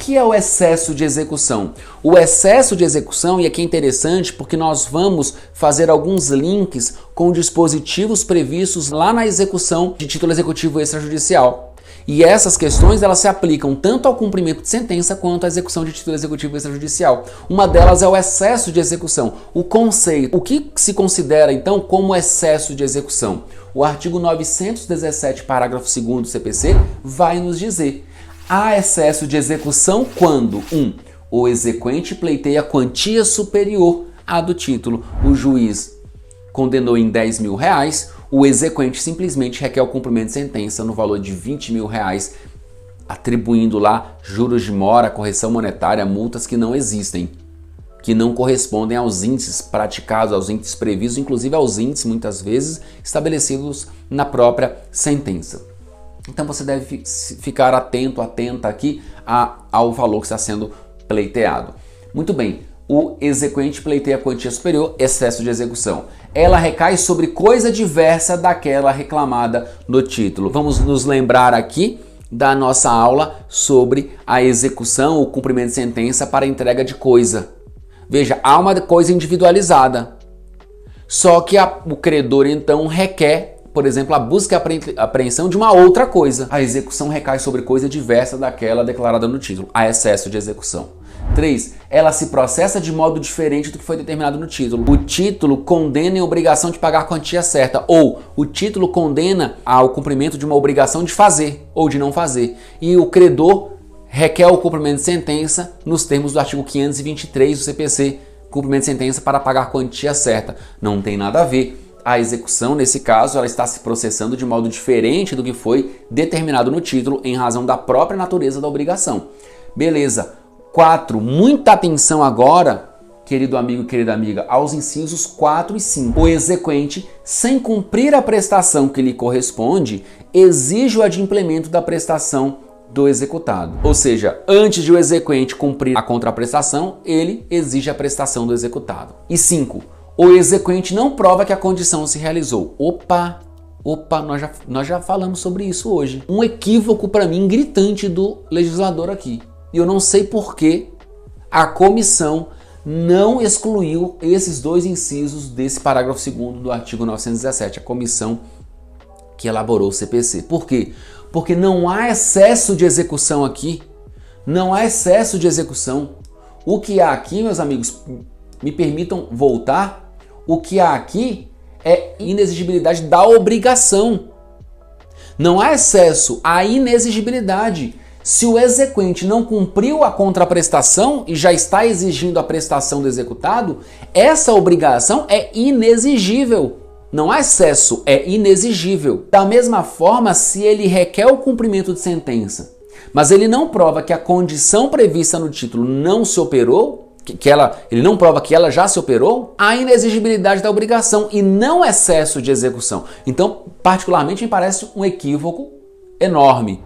que é o excesso de execução? O excesso de execução, e aqui é interessante porque nós vamos fazer alguns links com dispositivos previstos lá na execução de título executivo extrajudicial. E essas questões elas se aplicam tanto ao cumprimento de sentença quanto à execução de título executivo extrajudicial. Uma delas é o excesso de execução. O conceito, o que se considera então como excesso de execução? O artigo 917, parágrafo 2º do CPC vai nos dizer: há excesso de execução quando 1. O exequente pleiteia quantia superior à do título. O juiz condenou em R$10 mil, o exequente simplesmente requer o cumprimento de sentença no valor de R$20 mil, atribuindo lá juros de mora, correção monetária, multas que não existem, que não correspondem aos índices praticados, aos índices previstos, inclusive aos índices, muitas vezes, estabelecidos na própria sentença. Então você deve ficar atento, atenta aqui ao valor que está sendo pleiteado. Muito bem, o exequente pleiteia a quantia superior, excesso de execução. Ela recai sobre coisa diversa daquela reclamada no título. Vamos nos lembrar aqui da nossa aula sobre a execução, o cumprimento de sentença para entrega de coisa. Veja, há uma coisa individualizada. Só que o credor então requer, por exemplo, a busca e apreensão de uma outra coisa. A execução recai sobre coisa diversa daquela declarada no título. Há excesso de execução. 3. Ela se processa de modo diferente do que foi determinado no título. O título condena em obrigação de pagar a quantia certa, ou o título condena ao cumprimento de uma obrigação de fazer ou de não fazer. E o credor requer o cumprimento de sentença nos termos do artigo 523 do CPC, cumprimento de sentença para pagar a quantia certa. Não tem nada a ver. A execução, nesse caso, ela está se processando de modo diferente do que foi determinado no título em razão da própria natureza da obrigação. Beleza. 4. Muita atenção agora, querido amigo e querida amiga, aos incisos 4 e 5. O exequente, sem cumprir a prestação que lhe corresponde, exige o adimplemento da prestação do executado. Ou seja, antes de o exequente cumprir a contraprestação, ele exige a prestação do executado. E 5. O exequente não prova que a condição se realizou. Opa, nós já falamos sobre isso hoje. Um equívoco para mim gritante do legislador aqui. E eu não sei por que a comissão não excluiu esses dois incisos desse parágrafo 2º do artigo 917, a comissão que elaborou o CPC. Por quê? Porque não há excesso de execução aqui. Não há excesso de execução. O que há aqui, meus amigos, me permitam voltar, o que há aqui é inexigibilidade da obrigação. Não há excesso, há inexigibilidade. Se o exequente não cumpriu a contraprestação e já está exigindo a prestação do executado, essa obrigação é inexigível. Não há excesso, é inexigível. Da mesma forma, se ele requer o cumprimento de sentença, mas ele não prova que a condição prevista no título não se operou, ele não prova que ela já se operou, há inexigibilidade da obrigação e não excesso de execução. Então, particularmente, me parece um equívoco enorme.